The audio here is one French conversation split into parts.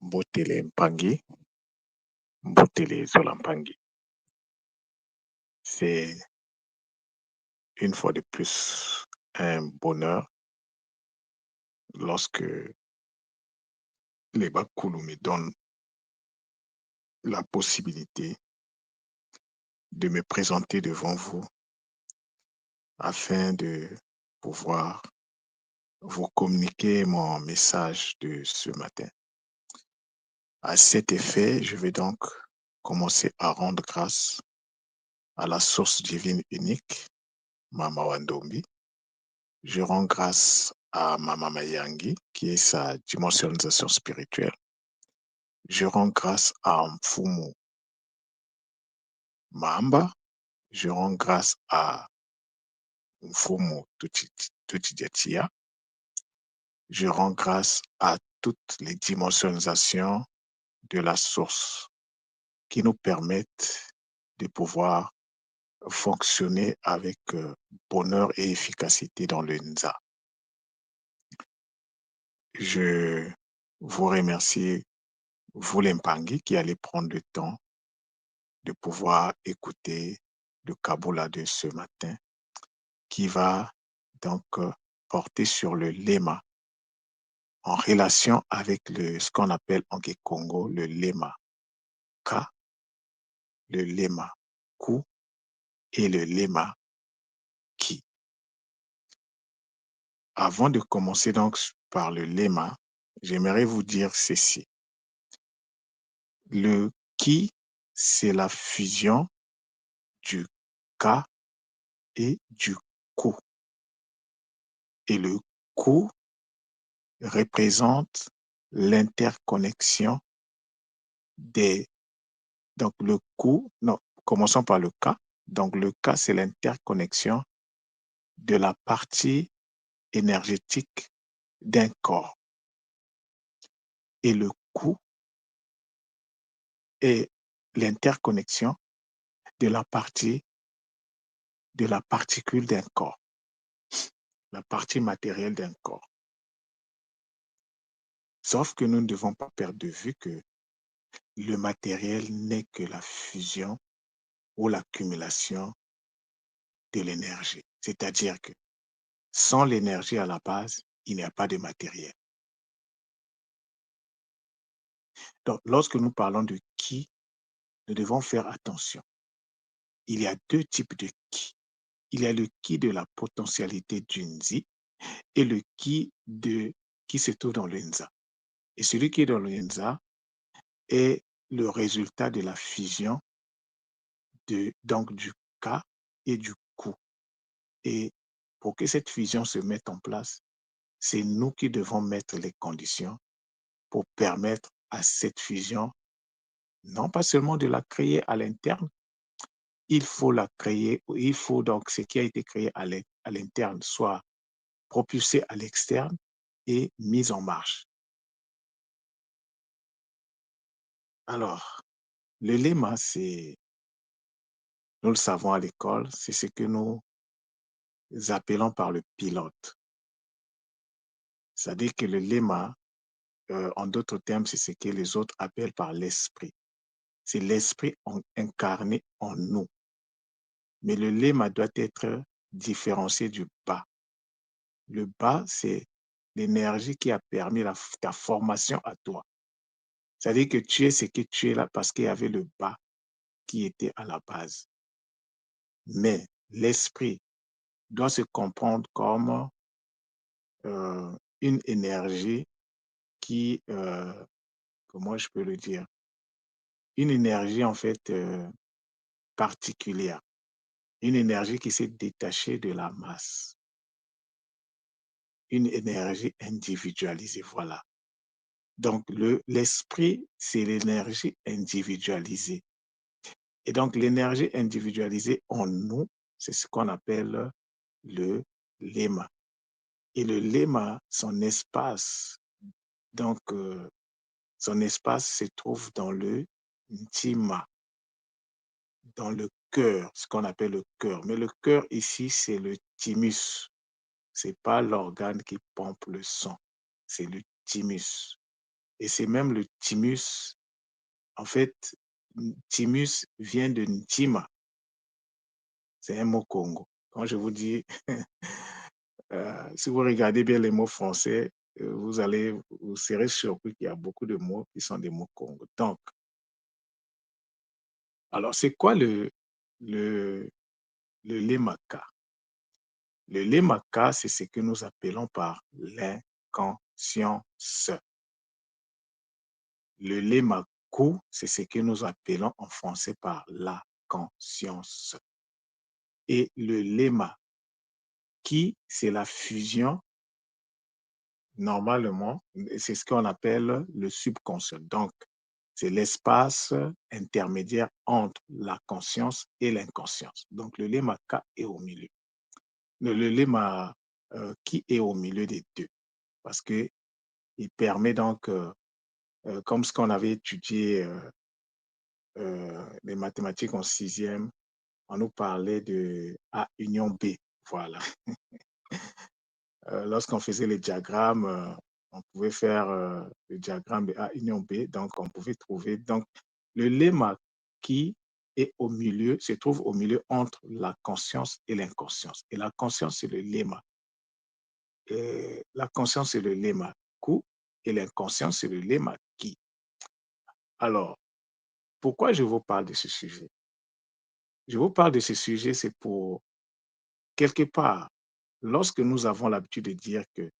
Mbotele Mpangi, Mbotele Zolampangi. C'est une fois de plus un bonheur lorsque les Bakulu me donnent la possibilité de me présenter devant vous afin de pouvoir vous communiquer mon message de ce matin. À cet effet, je vais donc commencer à rendre grâce à la source divine unique, Mama Wandombi. Je rends grâce à Mama Mayangi, qui est sa dimensionnalisation spirituelle. Je rends grâce à Mfumu Mamba. Je rends grâce à Mfumu Tutidiatia. Je rends grâce à toutes les dimensionisations de la source qui nous permettent de pouvoir fonctionner avec bonheur et efficacité dans le Nza. Je vous remercie, vous les Mpangi, qui allez prendre le temps de pouvoir écouter le Kaboula de ce matin, qui va donc porter sur le lema en relation avec ce qu'on appelle en Congo le lema Ka, le lema Ku et le lema Ki. Avant de commencer donc par le lema, j'aimerais vous dire ceci. Le Ki, c'est la fusion du Ka et du Ku. Et le Ku représente l'interconnexion des... Donc le Ku, non, commençons par le Ka. Donc le Ka, c'est l'interconnexion de la partie énergétique d'un corps. Et le Ku est l'interconnexion de la partie de la particule d'un corps, la partie matérielle d'un corps. Sauf que nous ne devons pas perdre de vue que le matériel n'est que la fusion ou l'accumulation de l'énergie. C'est-à-dire que sans l'énergie à la base, il n'y a pas de matériel. Donc, lorsque nous parlons de Ki, nous devons faire attention. Il y a deux types de Ki. Il y a le Ki de la potentialité du Nzi et le Ki qui se trouve dans le Nza. Et celui qui est dans le Nza est le résultat de la fusion donc du Ka et du Ku. Et pour que cette fusion se mette en place, c'est nous qui devons mettre les conditions pour permettre à cette fusion, non pas seulement de la créer à l'interne, il faut la créer, il faut donc ce qui a été créé à l'interne soit propulsé à l'externe et mis en marche. Alors, le lema, nous le savons à l'école, c'est ce que nous appelons par le pilote. C'est-à-dire que le lema, en d'autres termes, c'est ce que les autres appellent par l'esprit. C'est l'esprit incarné en nous. Mais le lema doit être différencié du bas. Le bas, c'est l'énergie qui a permis ta formation à toi. C'est-à-dire que tu es ce que tu es là parce qu'il y avait le bas qui était à la base. Mais l'esprit doit se comprendre comme une énergie qui, comment je peux le dire, une énergie en fait particulière, une énergie qui s'est détachée de la masse, une énergie individualisée, voilà. Donc l'esprit, c'est l'énergie individualisée. Et donc l'énergie individualisée en nous, c'est ce qu'on appelle le lema. Et le lema, son espace, donc son espace se trouve dans le ntima, dans le cœur, ce qu'on appelle le cœur. Mais le cœur ici, c'est le thymus. Ce n'est pas l'organe qui pompe le sang, c'est le thymus. et c'est même le thymus. En fait, thymus vient de Ntima, c'est un mot Congo. Quand je vous dis, si vous regardez bien les mots français, vous serez surpris qu'il y a beaucoup de mots qui sont des mots Congo. Donc, alors c'est quoi le le lemaka? Le lemaka, c'est ce que nous appelons par l'inconscience. Le lemaku, c'est ce que nous appelons en français par la conscience. Et le lemaki, c'est la fusion, normalement, c'est ce qu'on appelle le subconscient. Donc, c'est l'espace intermédiaire entre la conscience et l'inconscience. Donc, le lemaka est au milieu. Le lema qui est au milieu des deux, parce que il permet donc, comme ce qu'on avait étudié les mathématiques en sixième, on nous parlait de A union B. Voilà. Lorsqu'on faisait les diagrammes, on pouvait faire le diagramme de A union B, donc on pouvait trouver. Donc, le lemma qui est au milieu, se trouve au milieu entre la conscience et l'inconscience. Et la conscience, c'est le lemma. La conscience, c'est le lemma ku, et l'inconscience, c'est le lemma qui. Alors, pourquoi je vous parle de ce sujet? Je vous parle de ce sujet, c'est pour, quelque part, lorsque nous avons l'habitude de dire que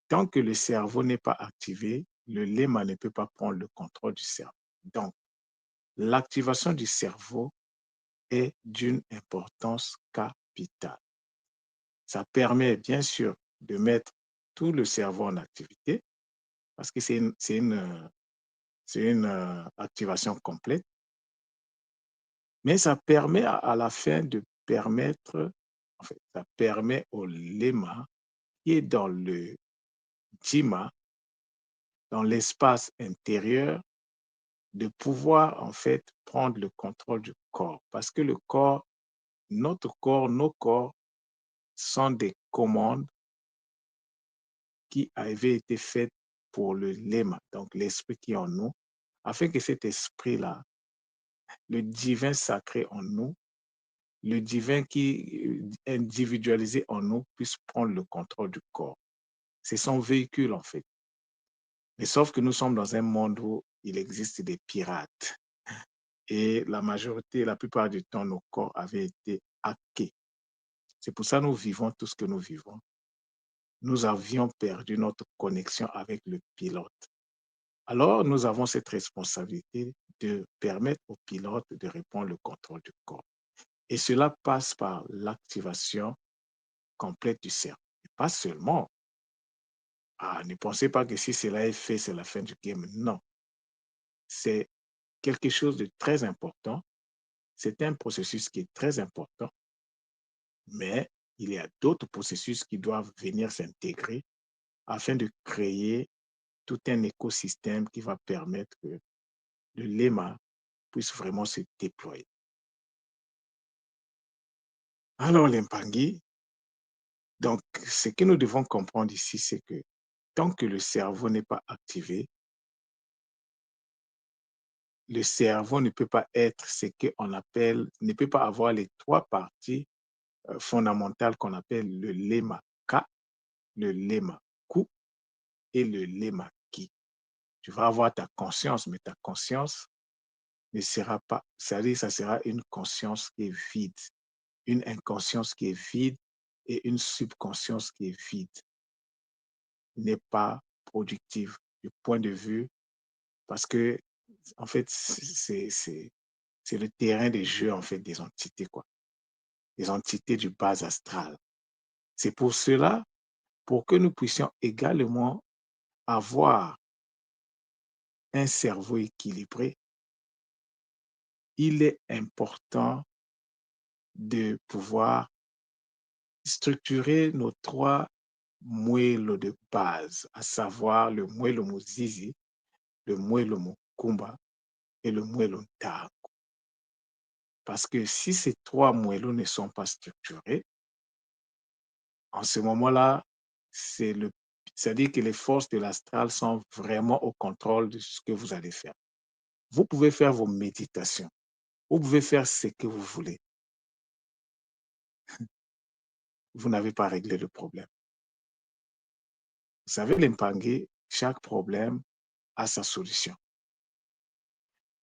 tant que le cerveau n'est pas activé, le lema ne peut pas prendre le contrôle du cerveau. Donc, l'activation du cerveau est d'une importance capitale. Ça permet bien sûr de mettre tout le cerveau en activité parce que c'est une activation complète, mais ça permet à la fin de permettre, en fait, ça permet au lema qui est dans le dima, dans l'espace intérieur, de pouvoir en fait prendre le contrôle du corps. Parce que le corps, notre corps, nos corps sont des commandes qui avaient été faites pour le lema, donc l'esprit qui est en nous, afin que cet esprit-là, le divin sacré en nous, le divin qui est individualisé en nous, puisse prendre le contrôle du corps. C'est son véhicule en fait. Mais sauf que nous sommes dans un monde où il existe des pirates. Et la majorité, la plupart du temps, nos corps avaient été hackés. C'est pour ça que nous vivons tout ce que nous vivons. Nous avions perdu notre connexion avec le pilote. Alors, nous avons cette responsabilité de permettre au pilote de reprendre le contrôle du corps. Et cela passe par l'activation complète du cerveau. Et pas seulement, ne pensez pas que si cela est fait, c'est la fin du game. Non, c'est quelque chose de très important. C'est un processus qui est très important, mais il y a d'autres processus qui doivent venir s'intégrer afin de créer tout un écosystème qui va permettre que le lema puisse vraiment se déployer. Alors, l'impangui, donc, ce que nous devons comprendre ici, c'est que tant que le cerveau n'est pas activé, le cerveau ne peut pas être ce qu'on appelle, ne peut pas avoir les trois parties fondamentales qu'on appelle le lema K, le lema Ku et le lema Ki. Tu vas avoir ta conscience, mais ta conscience ne sera pas, c'est-à-dire ça sera une conscience qui est vide, une inconscience qui est vide et une subconscience qui est vide, n'est pas productive du point de vue, parce que, en fait, c'est le terrain de jeu, en fait, des entités, quoi, des entités du bas astral. C'est pour cela, pour que nous puissions également avoir un cerveau équilibré, il est important de pouvoir structurer nos trois moello de base, à savoir le moello mozizi, le moello mokumba et le moello ntago. Parce que si ces trois moellos ne sont pas structurés, en ce moment-là, c'est le, C'est-à-dire que les forces de l'astral sont vraiment au contrôle de ce que vous allez faire. Vous pouvez faire vos méditations. Vous pouvez faire ce que vous voulez. Vous n'avez pas réglé le problème. Vous savez, l'Empangé, chaque problème a sa solution.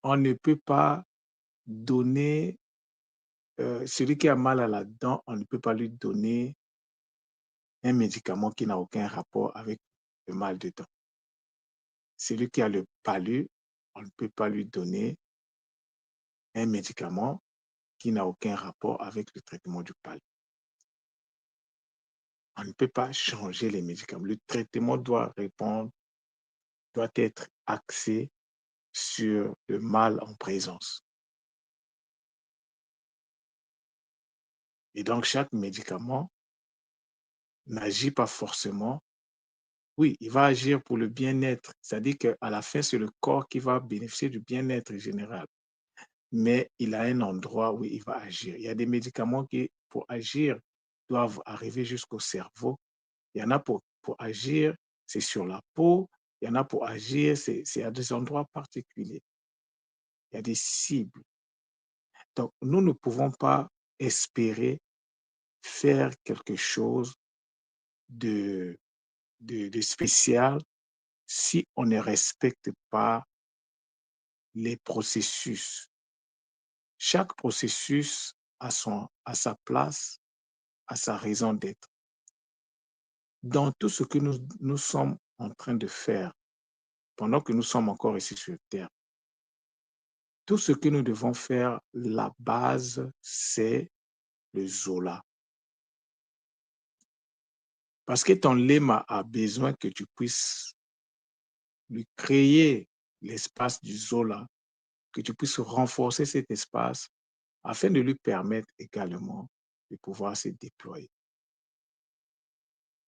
On ne peut pas donner, celui qui a mal à la dent, on ne peut pas lui donner un médicament qui n'a aucun rapport avec le mal de dents. Celui qui a le palu, on ne peut pas lui donner un médicament qui n'a aucun rapport avec le traitement du palu. On ne peut pas changer les médicaments. Le traitement doit répondre, doit être axé sur le mal en présence. Et donc, chaque médicament n'agit pas forcément. Oui, il va agir pour le bien-être. C'est-à-dire qu'à la fin, c'est le corps qui va bénéficier du bien-être général. Mais il a un endroit où il va agir. Il y a des médicaments qui, pour agir, doivent arriver jusqu'au cerveau. Il y en a pour agir, c'est sur la peau. Il y en a pour agir, c'est à des endroits particuliers. Il y a des cibles. Donc, nous ne pouvons pas espérer faire quelque chose de, de spécial si on ne respecte pas les processus. Chaque processus a sa place, a sa raison d'être. Dans tout ce que nous sommes en train de faire, pendant que nous sommes encore ici sur Terre, tout ce que nous devons faire, la base, c'est le Zola. Parce que ton lema a besoin que tu puisses lui créer l'espace du Zola, que tu puisses renforcer cet espace afin de lui permettre également de pouvoir se déployer.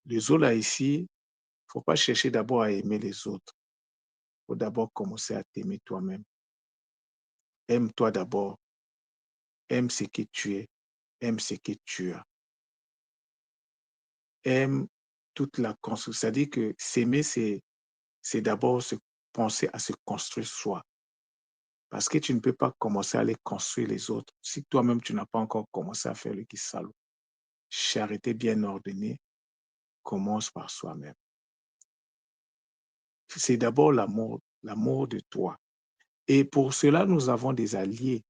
Le Zola ici, il ne faut pas chercher d'abord à aimer les autres. Il faut d'abord commencer à t'aimer toi-même. Aime-toi d'abord. Aime ce que tu es. Aime ce que tu as. Aime toute la construction. C'est-à-dire que s'aimer, c'est d'abord se penser à se construire soi. Parce que tu ne peux pas commencer à aller construire les autres si toi-même tu n'as pas encore commencé à faire le qui salaud. Charité bien ordonnée commence par soi-même. C'est d'abord l'amour de toi. Et pour cela, nous avons des alliés.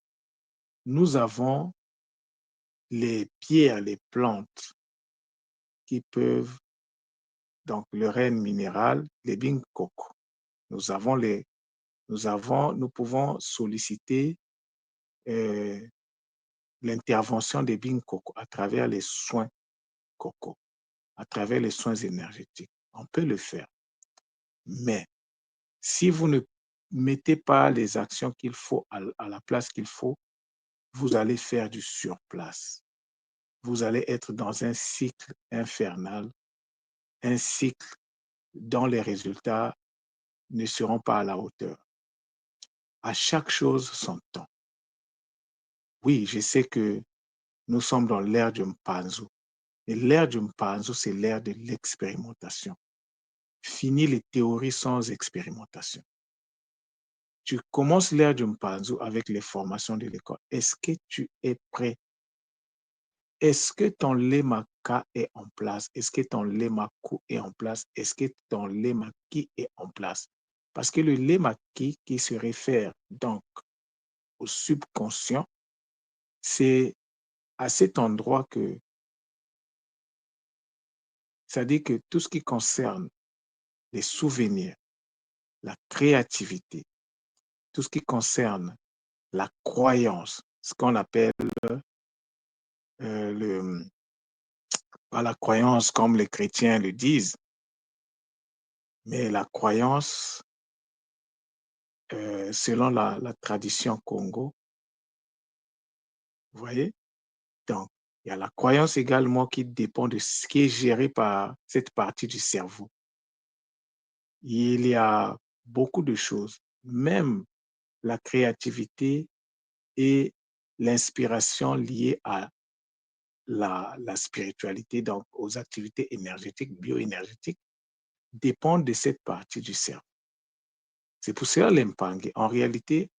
Nous avons les pierres, les plantes qui peuvent, donc le renne minéral, les bingkok. Nous avons nous pouvons solliciter euh, l'intervention des bingkok à travers les soins coco, à travers les soins énergétiques. On peut le faire. Mais si vous ne mettez pas les actions qu'il faut à la place qu'il faut, vous allez faire du surplace. Vous allez être dans un cycle infernal, un cycle dont les résultats ne seront pas à la hauteur. À chaque chose son temps. Oui, je sais que nous sommes dans l'ère du Mpanzu. Et l'ère du Mpanzu, c'est l'ère de l'expérimentation. Fini les théories sans expérimentation. Tu commences l'ère du Mpanzu avec les formations de l'école. Est-ce que tu es prêt? Est-ce que ton Lemaka est en place? Est-ce que ton Lemaku est en place? Est-ce que ton Lemaki est en place? Parce que le Lemaki qui se réfère donc au subconscient, c'est à cet endroit que, c'est-à-dire que tout ce qui concerne les souvenirs, la créativité, tout ce qui concerne la croyance, ce qu'on appelle le, pas la croyance comme les chrétiens le disent, mais la croyance selon la tradition Congo, vous voyez? Donc, il y a la croyance également qui dépend de ce qui est géré par cette partie du cerveau. Il y a beaucoup de choses, même la créativité et l'inspiration liée à la spiritualité, donc aux activités énergétiques, bioénergétiques. dépendent de cette partie du cerveau. C'est pour cela l'Mpangue. En réalité,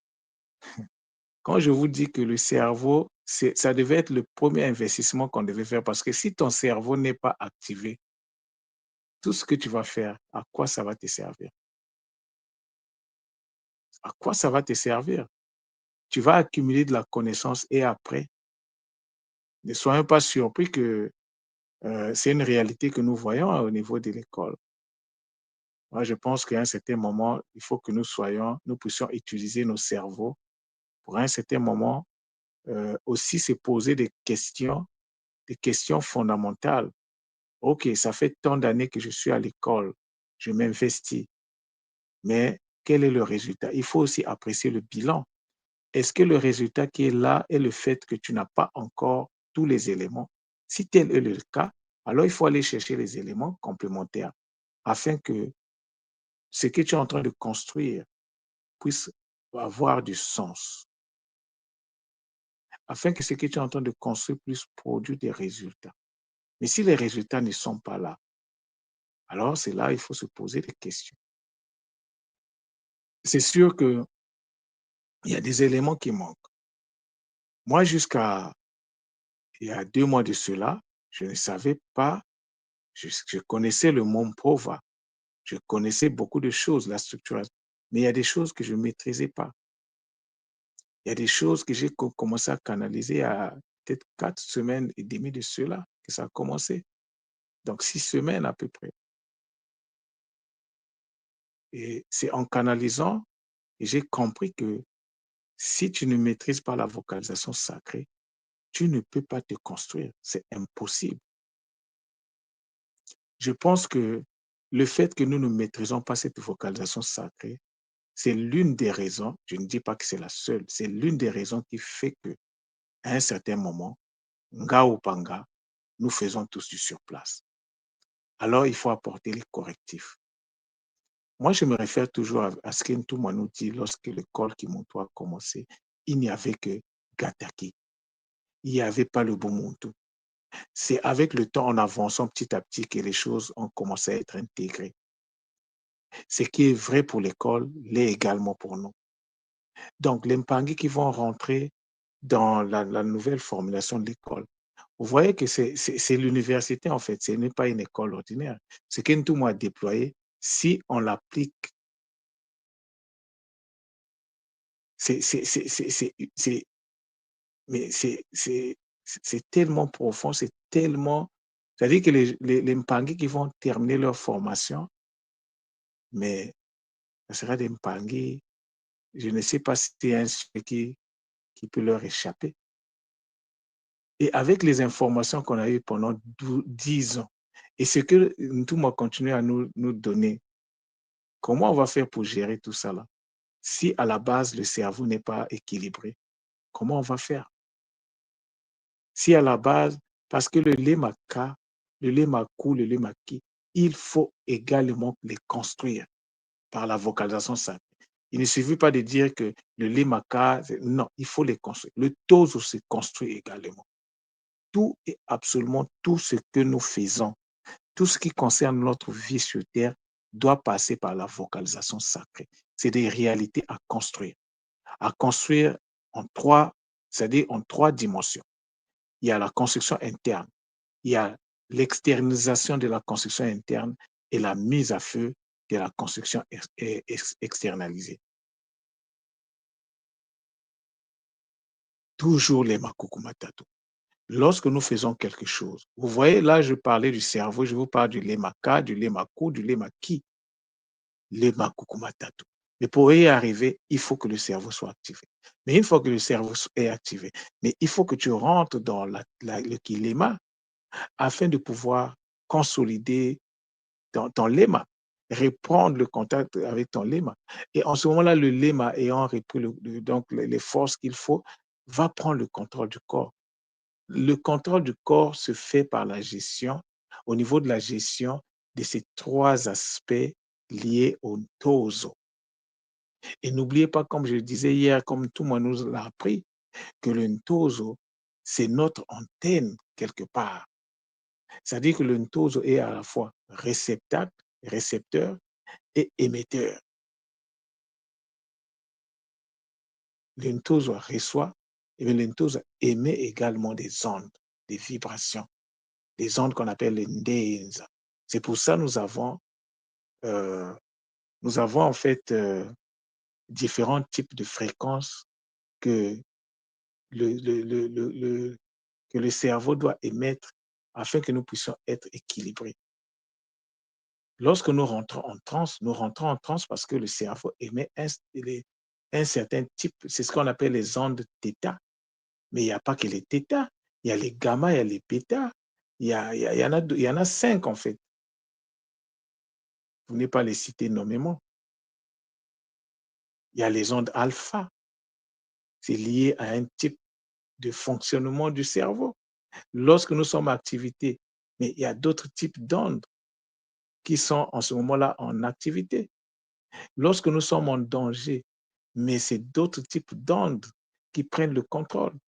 quand je vous dis que le cerveau, ça devait être le premier investissement qu'on devait faire parce que si ton cerveau n'est pas activé, tout ce que tu vas faire, à quoi ça va te servir? À quoi ça va te servir? Tu vas accumuler de la connaissance et après, ne soyons pas surpris que c'est une réalité que nous voyons au niveau de l'école. Moi, je pense qu'à un certain moment, il faut que nous puissions utiliser nos cerveaux pour à un certain moment aussi se poser des questions fondamentales. OK, ça fait tant d'années que je suis à l'école, je m'investis, mais quel est le résultat? Il faut aussi apprécier le bilan. Est-ce que le résultat qui est là est le fait que tu n'as pas encore tous les éléments? Si tel est le cas, alors il faut aller chercher les éléments complémentaires afin que ce que tu es en train de construire puisse avoir du sens, afin que ce que tu es en train de construire puisse produire des résultats. Mais si les résultats ne sont pas là, alors c'est là il faut se poser des questions. C'est sûr qu'il y a des éléments qui manquent. Moi, jusqu'à il y a 2 mois de cela, je ne savais pas, je connaissais le mot Prova, je connaissais beaucoup de choses, la structuration, mais il y a des choses que je ne maîtrisais pas. Il y a des choses que j'ai commencé à canaliser à peut-être 4 semaines et demie de cela que ça a commencé. Donc 6 semaines à peu près et c'est en canalisant que j'ai compris que si tu ne maîtrises pas la vocalisation sacrée, tu ne peux pas te construire, c'est impossible. Je pense que le fait que nous ne maîtrisons pas cette vocalisation sacrée, c'est l'une des raisons, je ne dis pas que c'est la seule, c'est l'une des raisons qui fait qu'à un certain moment, nga ou panga, nous faisons tous du surplace. Alors, il faut apporter les correctifs. Moi, je me réfère toujours à ce qu'Ntouma nous dit lorsque l'école Kimonto a commencé, il n'y avait que Gataki. Il n'y avait pas le Bumuntu. C'est avec le temps, en avançant petit à petit, que les choses ont commencé à être intégrées. Ce qui est vrai pour l'école l'est également pour nous. Donc, les Mpangi qui vont rentrer dans la nouvelle formulation de l'école, vous voyez que c'est l'université en fait, ce n'est pas une école ordinaire. Ce qu'Ntouma a déployé, si on l'applique, c'est mais c'est tellement profond, c'est tellement, c'est-à-dire que les Mpangi qui vont terminer leur formation, mais ce sera des Mpangi, je ne sais pas si c'est un sujet qui peut leur échapper. Et avec les informations qu'on a eues pendant 10 ans, et ce que Ntouma continue à nous donner, comment on va faire pour gérer tout ça là? Si à la base le cerveau n'est pas équilibré, comment on va faire? Si à la base, parce que le lemaka, le lemaku, le lemaki, il faut également les construire par la vocalisation sacrée. Il ne suffit pas de dire que le lemaka, non, il faut les construire. Le tozo se construit également. Tout et absolument tout ce que nous faisons, tout ce qui concerne notre vie sur Terre doit passer par la vocalisation sacrée. C'est des réalités à construire en trois, c'est-à-dire en trois dimensions. Il y a la construction interne, il y a l'externalisation de la construction interne et la mise à feu de la construction externalisée. Toujours les makukumatatu. Lorsque nous faisons quelque chose, vous voyez, là, je parlais du cerveau, je vous parle du lemaka, du lemaku, du lemaki, les makukumatatu. Mais pour y arriver, il faut que le cerveau soit activé. Mais une fois que le cerveau est activé, mais il faut que tu rentres dans le kilema afin de pouvoir consolider ton lema, reprendre le contact avec ton lema. Et en ce moment-là, le lema ayant repris donc les forces qu'il faut, va prendre le contrôle du corps. Le contrôle du corps se fait par la gestion, au niveau de la gestion de ces trois aspects liés au tozo. Et n'oubliez pas, comme je le disais hier, comme tout le monde nous l'a appris, que le ntozo, c'est notre antenne quelque part. C'est-à-dire que le ntozo est à la fois réceptacle récepteur et émetteur. L'enthousiasme reçoit et l'enthousiasme émet également des ondes, des vibrations, des ondes qu'on appelle les ndenzes. C'est pour ça que euh, nous avons en fait différents types de fréquences que le que le cerveau doit émettre afin que nous puissions être équilibrés. Lorsque nous rentrons en transe parce que le cerveau émet un certain type, c'est ce qu'on appelle les ondes θ. Mais il n'y a pas que les θ, il y a les gamma, il y a les bêta, il y en a 5 en fait. Vous n'avez pas les citer nommément. Il y a les ondes alpha, c'est lié à un type de fonctionnement du cerveau. Lorsque nous sommes en activité, mais il y a d'autres types d'ondes qui sont en ce moment-là en activité. Lorsque nous sommes en danger, mais c'est d'autres types d'ondes qui prennent le contrôle.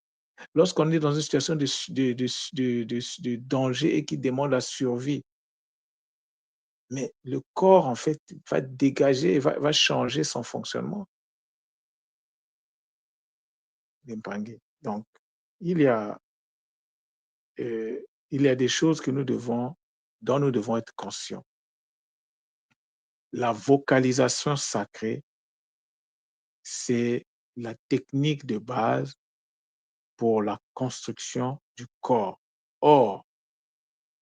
Lorsqu'on est dans une situation de danger et qui demande la survie, mais le corps, en fait, va dégager, va changer son fonctionnement. Donc, il y a, il y a des choses dont nous devons être conscients. La vocalisation sacrée, c'est la technique de base pour la construction du corps. Or,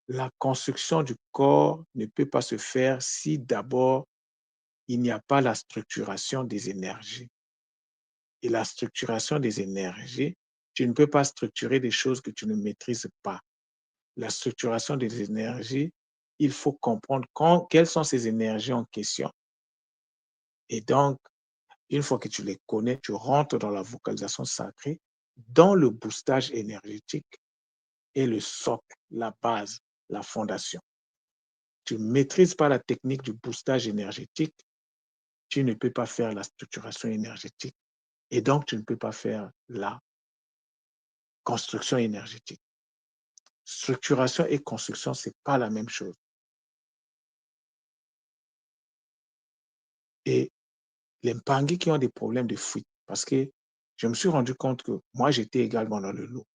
la construction du corps ne peut pas se faire si d'abord il n'y a pas la structuration des énergies. Et la structuration des énergies, tu ne peux pas structurer des choses que tu ne maîtrises pas. La structuration des énergies, il faut comprendre quelles sont ces énergies en question. Et donc, une fois que tu les connais, tu rentres dans la vocalisation sacrée, dans le boostage énergétique et le socle, la base, la fondation. Tu ne maîtrises pas la technique du boostage énergétique, tu ne peux pas faire la structuration énergétique et donc tu ne peux pas faire la construction énergétique. Structuration et construction, ce n'est pas la même chose. Et les Mpangui qui ont des problèmes de fuite, parce que je me suis rendu compte que moi, j'étais également dans le lot.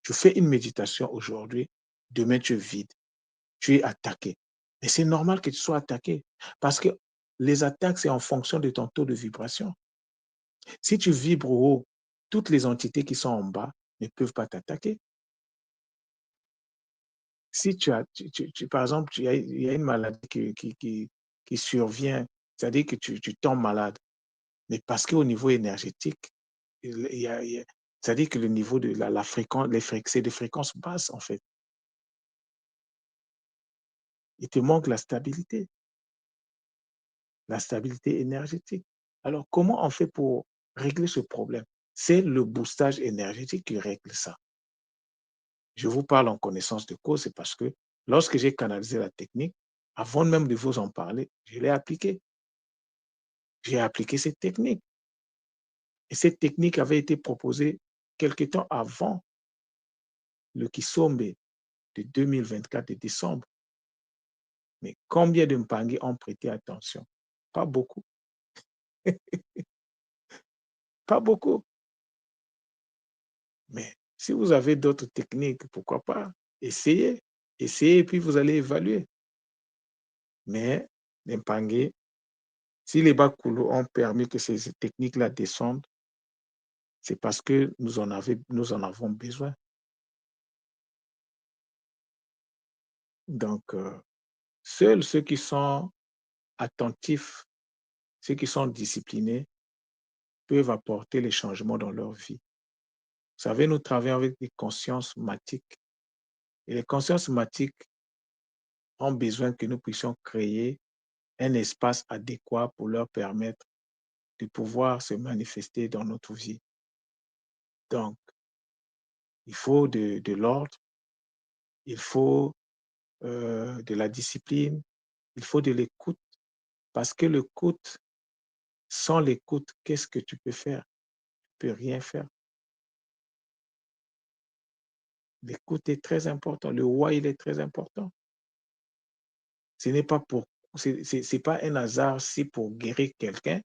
Tu fais une méditation aujourd'hui, demain, tu es vide, tu es attaqué. Mais c'est normal que tu sois attaqué parce que les attaques, c'est en fonction de ton taux de vibration. Si tu vibres haut, toutes les entités qui sont en bas ne peuvent pas t'attaquer. Si tu as, par exemple, il y a une maladie qui survient, c'est-à-dire que tu tombes malade, mais parce qu'au niveau énergétique, il y a c'est-à-dire que le niveau de la fréquence, c'est des fréquences basses en fait. Il te manque la stabilité énergétique. Alors, comment on fait pour régler ce problème? C'est le boostage énergétique qui règle ça. Je vous parle en connaissance de cause, c'est parce que lorsque j'ai canalisé la technique, avant même de vous en parler, je l'ai appliquée. J'ai appliqué cette technique. Et cette technique avait été proposée quelque temps avant le Kisombe de 2024 de décembre. Mais combien de Mpangui ont prêté attention? Pas beaucoup. Pas beaucoup. Mais si vous avez d'autres techniques, pourquoi pas? Essayez. Essayez et puis vous allez évaluer. Mais les Mpangui, si les Bakoulou ont permis que ces techniques-là descendent, c'est parce que nous en avons besoin. Donc, seuls ceux qui sont attentifs, ceux qui sont disciplinés, peuvent apporter les changements dans leur vie. Vous savez, nous travaillons avec des consciences matiques. Et les consciences matiques ont besoin que nous puissions créer un espace adéquat pour leur permettre de pouvoir se manifester dans notre vie. Donc, il faut de l'ordre, il faut de la discipline, il faut de l'écoute, parce que l'écoute, sans l'écoute, qu'est-ce que tu peux faire? Tu peux rien faire. L'écoute est très important. Le why, il est très important. Ce n'est pas pour c'est pas un hasard si pour guérir quelqu'un,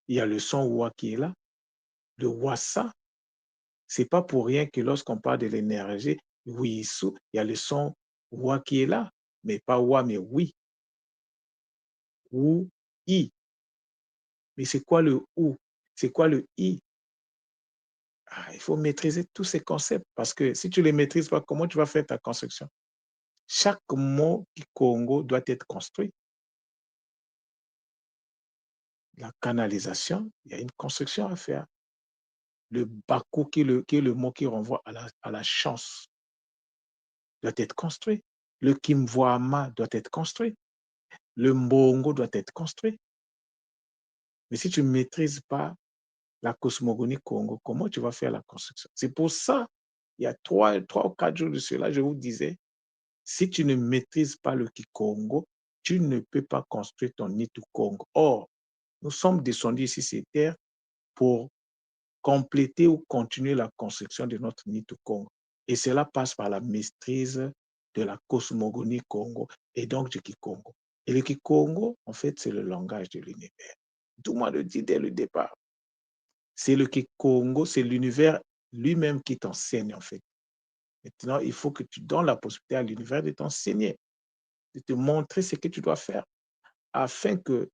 il y a le son wa qui est là. Le wassa, c'est pas pour rien que lorsqu'on parle de l'énergie, wisu, il y a le son wa qui est là, mais pas wa, mais oui, ou, i. Mais c'est quoi le ou? C'est quoi le i? Ah, il faut maîtriser tous ces concepts parce que si tu les maîtrises pas, comment tu vas faire ta construction? Chaque mot Congo doit être construit. La canalisation, il y a une construction à faire. Le baku qui est le mot qui renvoie à la chance doit être construit. Le kimvoama doit être construit. Le mbongo doit être construit. Mais si tu ne maîtrises pas la cosmogonie Congo, comment tu vas faire la construction? C'est pour ça, il y a 3 ou 4 jours de cela, je vous disais, si tu ne maîtrises pas le Kikongo, tu ne peux pas construire ton Nitu Congo. Or, nous sommes descendus ici sur terre pour compléter ou continuer la construction de notre Nitu Congo. Et cela passe par la maîtrise de la cosmogonie Congo et donc du Kikongo. Et le Kikongo, en fait, c'est le langage de l'univers. Tout le monde le dit dès le départ. C'est le Kikongo, c'est l'univers lui-même qui t'enseigne, en fait. Maintenant, il faut que tu donnes la possibilité à l'univers de t'enseigner, de te montrer ce que tu dois faire afin que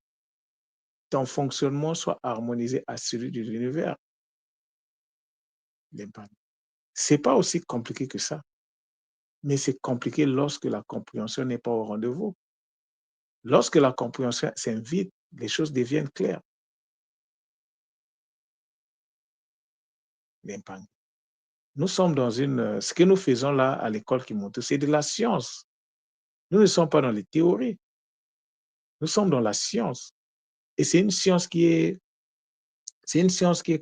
ton fonctionnement soit harmonisé à celui de l'univers. C'est pas aussi compliqué que ça, mais c'est compliqué lorsque la compréhension n'est pas au rendez-vous. Lorsque la compréhension s'invite, les choses deviennent claires. Nous sommes dans ce que nous faisons là à l'école Kimoto, c'est de la science. Nous ne sommes pas dans les théories, nous sommes dans la science. Et c'est une science qui est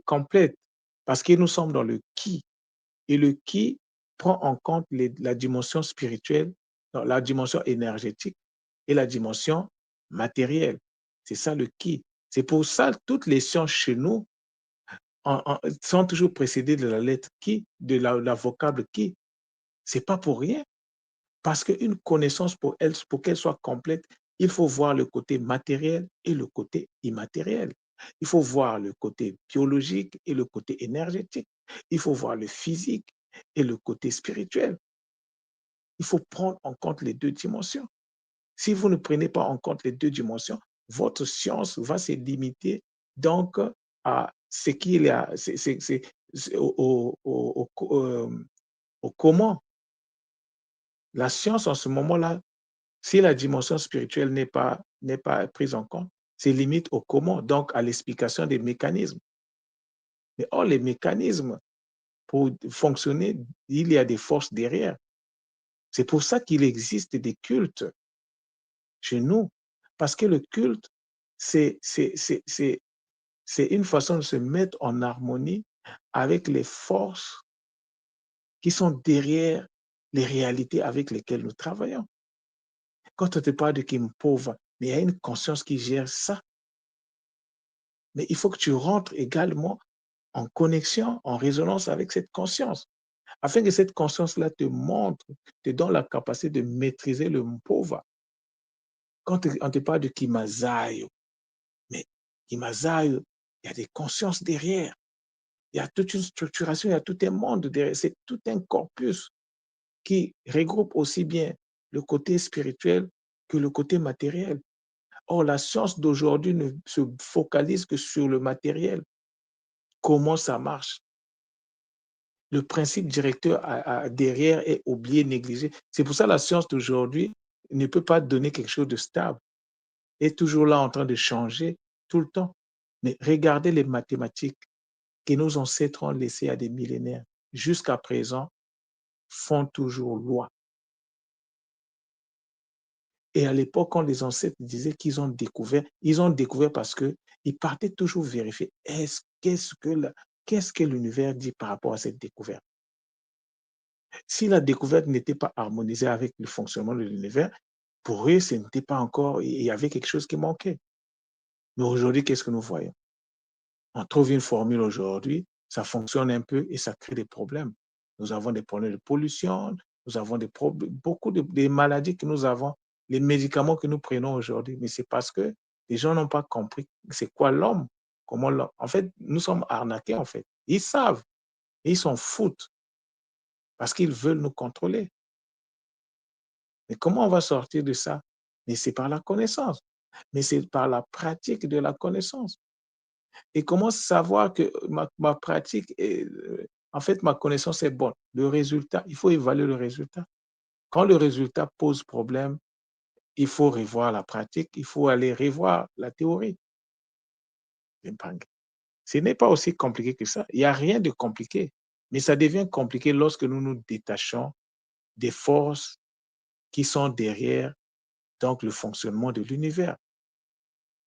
complète parce que nous sommes dans le qui. Et le qui prend en compte la dimension spirituelle, la dimension énergétique et la dimension matérielle. C'est ça le qui. C'est pour ça que toutes les sciences chez nous sont toujours précédées de la lettre qui, de la vocable qui. C'est pas pour rien. Parce qu'une connaissance, pour qu'elle soit complète, il faut voir le côté matériel et le côté immatériel. Il faut voir le côté biologique et le côté énergétique. Il faut voir le physique et le côté spirituel. Il faut prendre en compte les 2 dimensions. Si vous ne prenez pas en compte les 2 dimensions, votre science va se limiter donc à ce qu'il y a, au comment. La science en ce moment-là, si la dimension spirituelle n'est pas prise en compte, c'est limite au comment, donc à l'explication des mécanismes. Mais or, les mécanismes, pour fonctionner, il y a des forces derrière. C'est pour ça qu'il existe des cultes chez nous. Parce que le culte, c'est une façon de se mettre en harmonie avec les forces qui sont derrière les réalités avec lesquelles nous travaillons. Quand on te parle de Kim pauvre, mais il y a une conscience qui gère ça. Mais il faut que tu rentres également en connexion, en résonance avec cette conscience, afin que cette conscience-là te montre, te donne la capacité de maîtriser le pauvre. Quand on te parle de Kimazayo, mais Kimazayo, il y a des consciences derrière. Il y a toute une structuration, il y a tout un monde derrière. C'est tout un corpus qui regroupe aussi bien le côté spirituel que le côté matériel. Or, la science d'aujourd'hui ne se focalise que sur le matériel. Comment ça marche? Le principe directeur derrière est oublié, négligé. C'est pour ça que la science d'aujourd'hui ne peut pas donner quelque chose de stable. Elle est toujours là en train de changer tout le temps. Mais regardez les mathématiques que nos ancêtres ont laissées à des millénaires. Jusqu'à présent, font toujours loi. Et à l'époque, quand les ancêtres disaient qu'ils ont découvert, ils ont découvert parce qu'ils partaient toujours vérifier qu'est-ce que l'univers dit par rapport à cette découverte. Si la découverte n'était pas harmonisée avec le fonctionnement de l'univers, pour eux, ce n'était pas encore, il y avait quelque chose qui manquait. Mais aujourd'hui, qu'est-ce que nous voyons? On trouve une formule aujourd'hui, ça fonctionne un peu et ça crée des problèmes. Nous avons des problèmes de pollution, nous avons beaucoup de maladies que nous avons les médicaments que nous prenons aujourd'hui, mais c'est parce que les gens n'ont pas compris c'est quoi l'homme, comment l'homme en fait, nous sommes arnaqués, en fait. Ils savent et ils s'en foutent parce qu'ils veulent nous contrôler. Mais comment on va sortir de ça? Mais c'est par la connaissance, mais c'est par la pratique de la connaissance. Et comment savoir que ma pratique est, en fait, ma connaissance est bonne? Le résultat, il faut évaluer le résultat. Quand le résultat pose problème, il faut revoir la pratique, il faut aller revoir la théorie. Ce n'est pas aussi compliqué que ça. Il y a rien de compliqué, mais ça devient compliqué lorsque nous nous détachons des forces qui sont derrière, donc le fonctionnement de l'univers.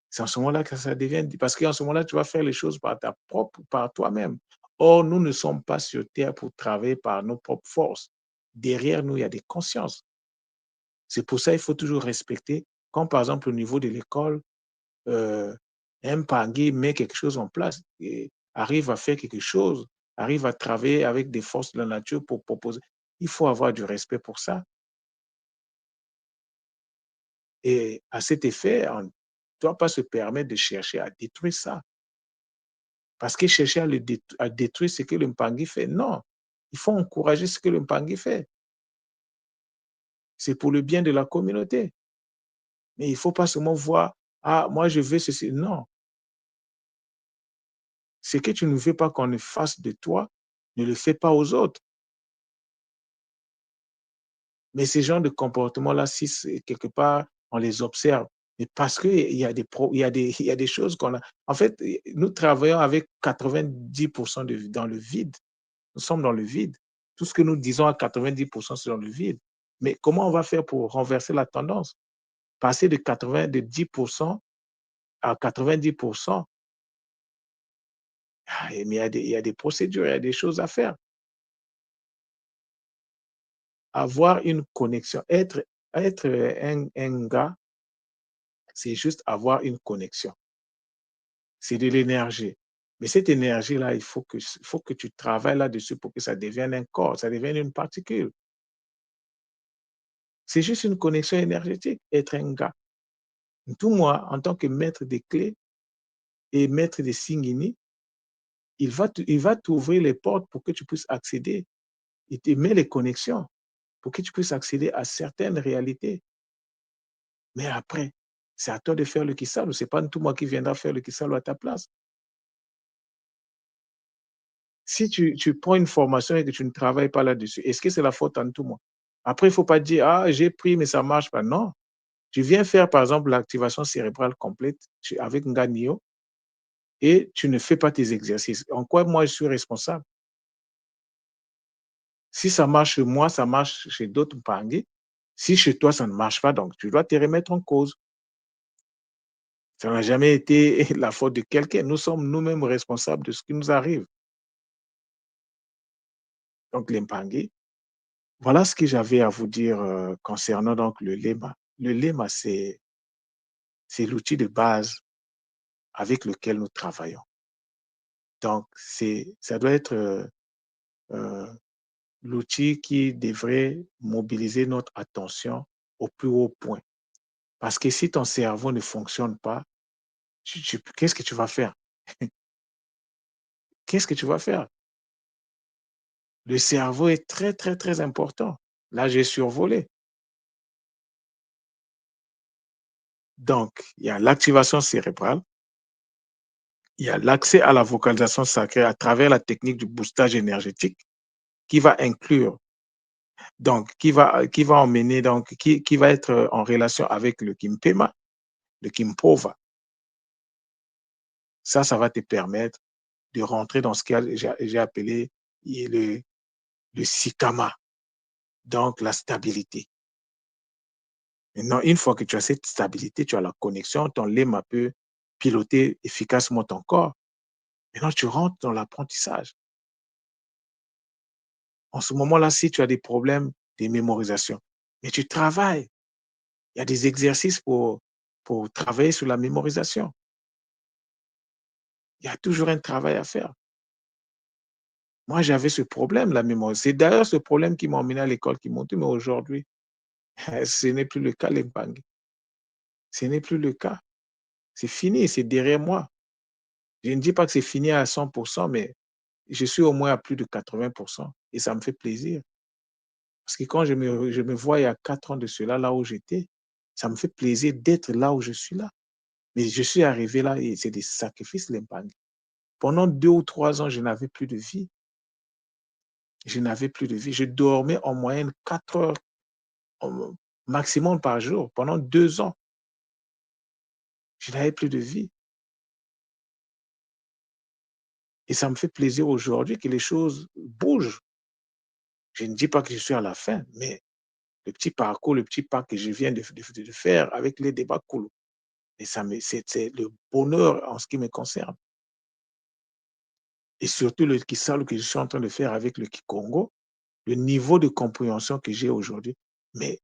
C'est en ce moment-là que ça devient parce qu'en ce moment-là, tu vas faire les choses par toi-même. Or, nous ne sommes pas sur terre pour travailler par nos propres forces. Derrière nous, il y a des consciences. C'est pour ça, il faut toujours respecter, comme par exemple au niveau de l'école, heu, un Pangui met quelque chose en place et arrive à faire quelque chose, arrive à travailler avec des forces de la nature pour proposer. Il faut avoir du respect pour ça et à cet effet, on ne doit pas se permettre de chercher à détruire ça. Parce que chercher à détruire ce que le Mpangui fait, non. Il faut encourager ce que le Mpangui fait. C'est pour le bien de la communauté. Mais il ne faut pas seulement voir: «Ah, moi je veux ceci». Non, ce que tu ne veux pas qu'on ne fasse de toi, ne le fais pas aux autres. Mais ces genres de comportements-là, si c'est quelque part, on les observe, mais parce qu'il y a des il y a des choses qu'on a en fait, nous travaillons avec 90 dans le vide. Nous sommes dans le vide. Tout ce que nous disons à 90 c'est dans le vide. Mais comment on va faire pour renverser la tendance? Passer de 10 à 90. Mais il y a des procédures, il y a des choses à faire. Avoir une connexion, être un gars, c'est juste avoir une connexion. C'est de l'énergie. Mais cette énergie-là, il faut que tu travailles là-dessus pour que ça devienne un corps, ça devienne une particule. C'est juste une connexion énergétique, être un gars. Tout moi, en tant que maître des clés et maître des signes unis, il va t'ouvrir les portes pour que tu puisses accéder. Il te met les connexions pour que tu puisses accéder à certaines réalités. Mais après, c'est à toi de faire le kissalo. C'est pas tout moi qui viendra faire le kissalo à ta place. Si tu prends une formation et que tu ne travailles pas là-dessus, est-ce que c'est la faute en tout moi? Après, il faut pas dire: «Ah, j'ai pris, mais ça marche pas». Non, tu viens faire, par exemple, l'activation cérébrale complète avec Nganio et tu ne fais pas tes exercices. En quoi moi je suis responsable? Si ça marche chez moi, ça marche chez d'autres Mpangé. Si chez toi, ça ne marche pas, donc tu dois te remettre en cause. Ça n'a jamais été la faute de quelqu'un. Nous sommes nous-mêmes responsables de ce qui nous arrive. Donc les Mpangé, voilà ce que j'avais à vous dire, concernant donc le lema. Le lema, c'est l'outil de base avec lequel nous travaillons. Donc ça doit être, heu, l'outil qui devrait mobiliser notre attention au plus haut point. Parce que si ton cerveau ne fonctionne pas, qu'est-ce que tu vas faire? Qu'est-ce que tu vas faire? Le cerveau est très, très, très important. Là, j'ai survolé. Donc, il y a l'activation cérébrale, il y a l'accès à la vocalisation sacrée à travers la technique du boostage énergétique qui va inclure, donc qui va emmener, donc qui va être en relation avec le Kimpema, le Kimpova. Ça va te permettre de rentrer dans ce que j'ai appelé le, le Sikama, donc la stabilité. Maintenant, une fois que tu as cette stabilité, tu as la connexion, ton lema peut piloter efficacement ton corps. Maintenant, tu rentres dans l'apprentissage. En ce moment-là, si tu as des problèmes de mémorisation, mais tu travailles. Il y a des exercices pour travailler sur la mémorisation. Il y a toujours un travail à faire. Moi, j'avais ce problème, la mémoire. C'est d'ailleurs ce problème qui m'a emmené à l'école qui m'ont dit, mais aujourd'hui, Ce n'est plus le cas, l'Empangue. Ce n'est plus le cas. C'est fini, c'est derrière moi. Je ne dis pas que c'est fini à 100%, mais je suis au moins à plus de 80% et ça me fait plaisir. Parce que quand je me vois il y a 4 ans de cela, là où j'étais, ça me fait plaisir d'être là où je suis là. Mais je suis arrivé là et c'est des sacrifices, l'Empangue. Pendant 2 ou 3 ans, je n'avais plus de vie. Je n'avais plus de vie. Je dormais en moyenne 4 heures au maximum par jour pendant 2 ans. Je n'avais plus de vie et ça me fait plaisir aujourd'hui que les choses bougent. Je ne dis pas que je suis à la fin, mais le petit parcours, le petit pas que je viens de faire avec les débats cool et ça me c'est le bonheur en ce qui me concerne et surtout le Kisalo que je suis en train de faire avec le Kikongo, le niveau de compréhension que j'ai aujourd'hui, mais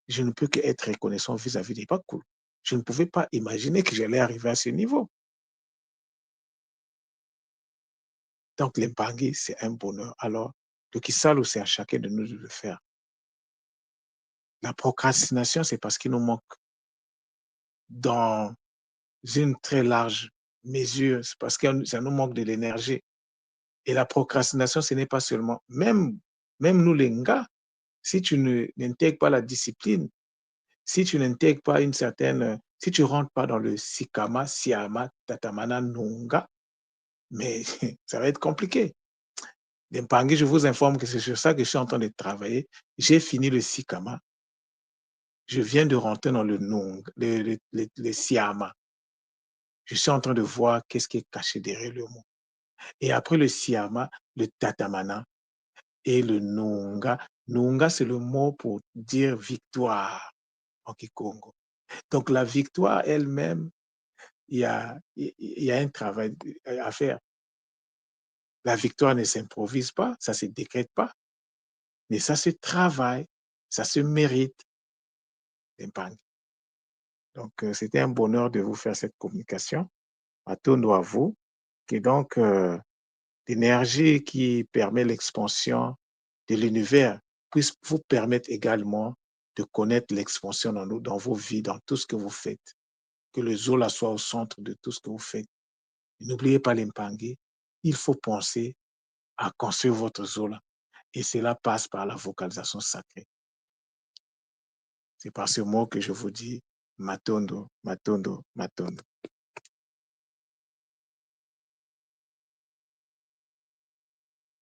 je ne peux qu'être reconnaissant vis-à-vis des Bakul. Je ne pouvais pas imaginer que j'allais arriver à ce niveau. Donc l'Empangui, c'est un bonheur. Alors, le Kisalo, c'est à chacun de nous de le faire. La procrastination, c'est parce qu'il nous manque dans une très large mesure, c'est parce que ça nous manque de l'énergie. Et la procrastination, ce n'est pas seulement, même nous les gars, si tu n'intègres pas la discipline, si tu n'intègres pas une certaine, si tu rentres pas dans le Sikama, Siama, Tatamana, Nunga, mais ça va être compliqué. L'Empangui, je vous informe que c'est sur ça que je suis en train de travailler. J'ai fini le Sikama. Je viens de rentrer dans le Nung, le Siama. Je suis en train de voir qu'est-ce qui est caché derrière le mot. Et après le Siama, le Tatamana et le Nunga. Nunga, c'est le mot pour dire victoire en Kikongo. Donc la victoire elle-même, il y a un travail à faire. La victoire ne s'improvise pas, ça ne se décrète pas, mais ça se travaille, ça se mérite. Donc, c'était un bonheur de vous faire cette communication. Matondo à vous, que donc l'énergie qui permet l'expansion de l'univers puisse vous permettre également de connaître l'expansion dans vos vies, dans tout ce que vous faites. Que le Zola soit au centre de tout ce que vous faites. N'oubliez pas l'Empangé. Il faut penser à construire votre Zola. Et cela passe par la vocalisation sacrée. C'est par ce mot que je vous dis Matondo, Matondo, Matondo.